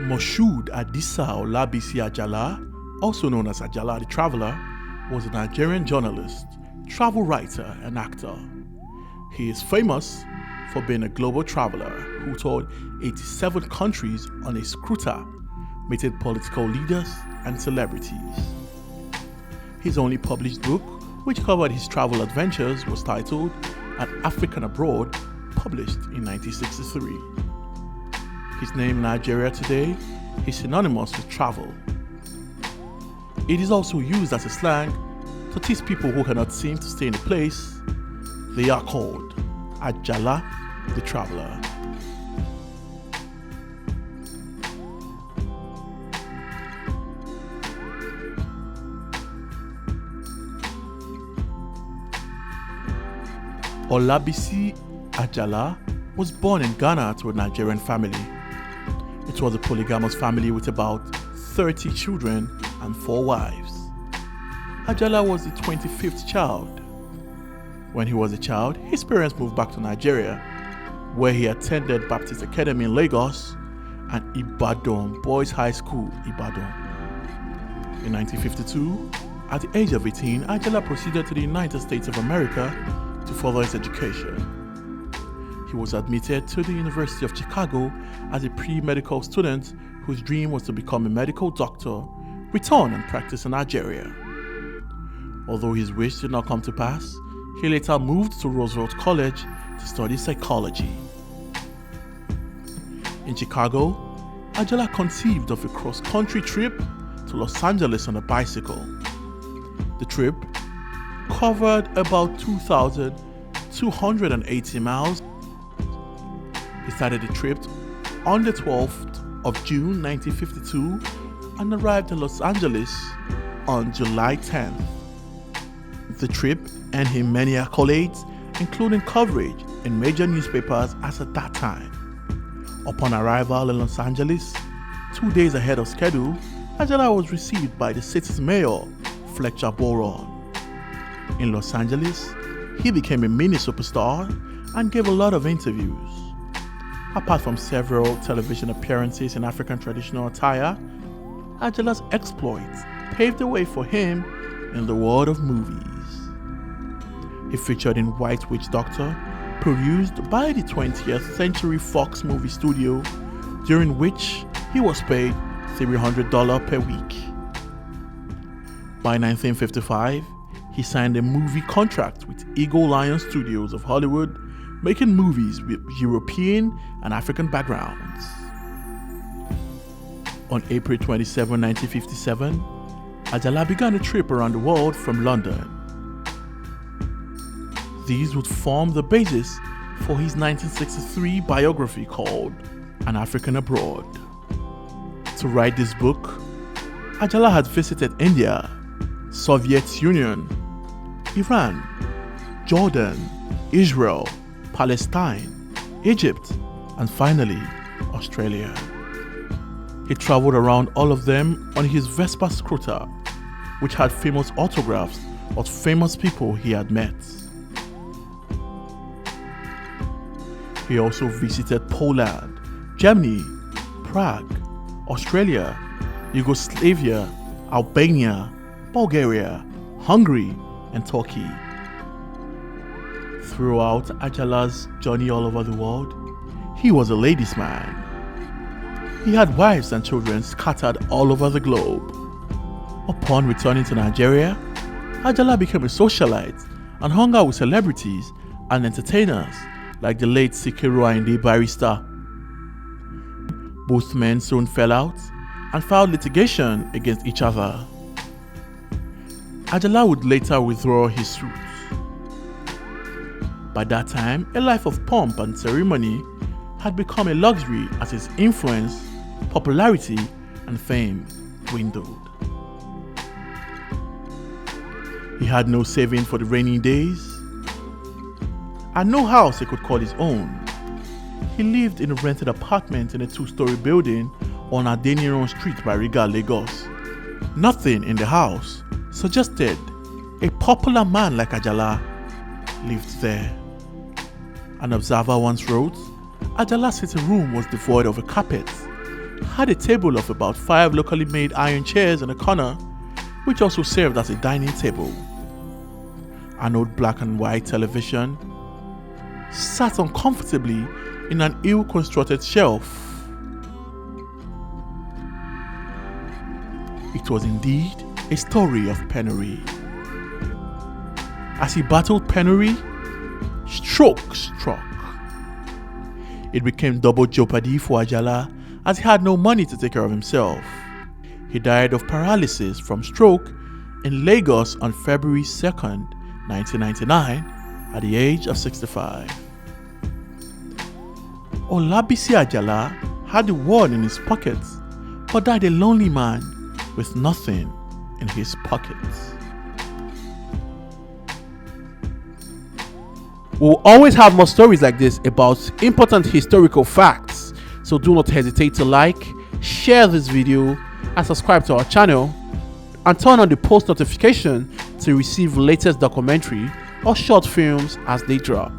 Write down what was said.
Moshood Adisa Olabisi Ajala, also known as AJALA the Traveller, was a Nigerian journalist, travel writer, and actor. He is famous for being a global traveler who toured 87 countries on a scooter, meeting political leaders and celebrities. His only published book, which covered his travel adventures, was titled An African Abroad, published in 1963. His name in Nigeria today is synonymous with travel. It is also used as a slang to tease people who cannot seem to stay in a place. They are called AJALA the Traveller. Olabisi Ajala was born in Ghana to a Nigerian family. It was a polygamous family with about 30 children and 4 wives. Ajala was the 25th child. When he was a child, his parents moved back to Nigeria, where he attended Baptist Academy in Lagos and Ibadan Boys High School, Ibadan. In 1952, at the age of 18, Ajala proceeded to the United States of America to further his education. He was admitted to the University of Chicago as a pre-medical student whose dream was to become a medical doctor, return and practice in Nigeria. Although his wish did not come to pass, he later moved to Roosevelt College to study psychology. In Chicago, Ajala conceived of a cross-country trip to Los Angeles on a bicycle. The trip covered about 2,280 miles. He started the trip on the 12th of June 1952 and arrived in Los Angeles on July 10th. The trip earned him many accolades, including coverage in major newspapers as at that time. Upon arrival in Los Angeles, 2 days ahead of schedule, Ajala was received by the city's mayor, Fletcher Boron. In Los Angeles, he became a mini superstar and gave a lot of interviews. Apart from several television appearances in African traditional attire, Ajala's exploits paved the way for him in the world of movies. He featured in White Witch Doctor, produced by the 20th Century Fox movie studio, during which he was paid $300 per week. By 1955, he signed a movie contract with Eagle Lion Studios of Hollywood, making movies with European and African backgrounds. On April 27, 1957, Ajala began a trip around the world from London. These would form the basis for his 1963 biography called An African Abroad. To write this book, Ajala had visited India, Soviet Union, Iran, Jordan, Israel, Palestine, Egypt, and finally, Australia. He traveled around all of them on his Vespa scooter, which had famous autographs of famous people he had met. He also visited Poland, Germany, Prague, Australia, Yugoslavia, Albania, Bulgaria, Hungary, and Turkey. Throughout Ajala's journey all over the world, he was a ladies' man. He had wives and children scattered all over the globe. Upon returning to Nigeria, Ajala became a socialite and hung out with celebrities and entertainers like the late Sikiru Ayinde Barrister. Both men soon fell out and filed litigation against each other. Ajala would later withdraw his suit. By that time, a life of pomp and ceremony had become a luxury as his influence, popularity, and fame dwindled. He had no saving for the rainy days and no house he could call his own. He lived in a rented apartment in a 2-story building on Adeniran Street by Riga, Lagos. Nothing in the house suggested a popular man like Ajala lived there. An observer once wrote, Ajala's sitting room was devoid of a carpet, had a table of about 5 locally made iron chairs in a corner, which also served as a dining table. An old black and white television sat uncomfortably in an ill-constructed shelf. It was indeed a story of penury. As he battled penury, stroke struck. It became double jeopardy for Ajala as he had no money to take care of himself. He died of paralysis from stroke in Lagos on February 2nd, 1999 at the age of 65. Olabisi Ajala had the world in his pockets but died a lonely man with nothing in his pockets. We'll always have more stories like this about important historical facts, so do not hesitate to like, share this video, and subscribe to our channel, and turn on the post notification to receive latest documentary or short films as they drop.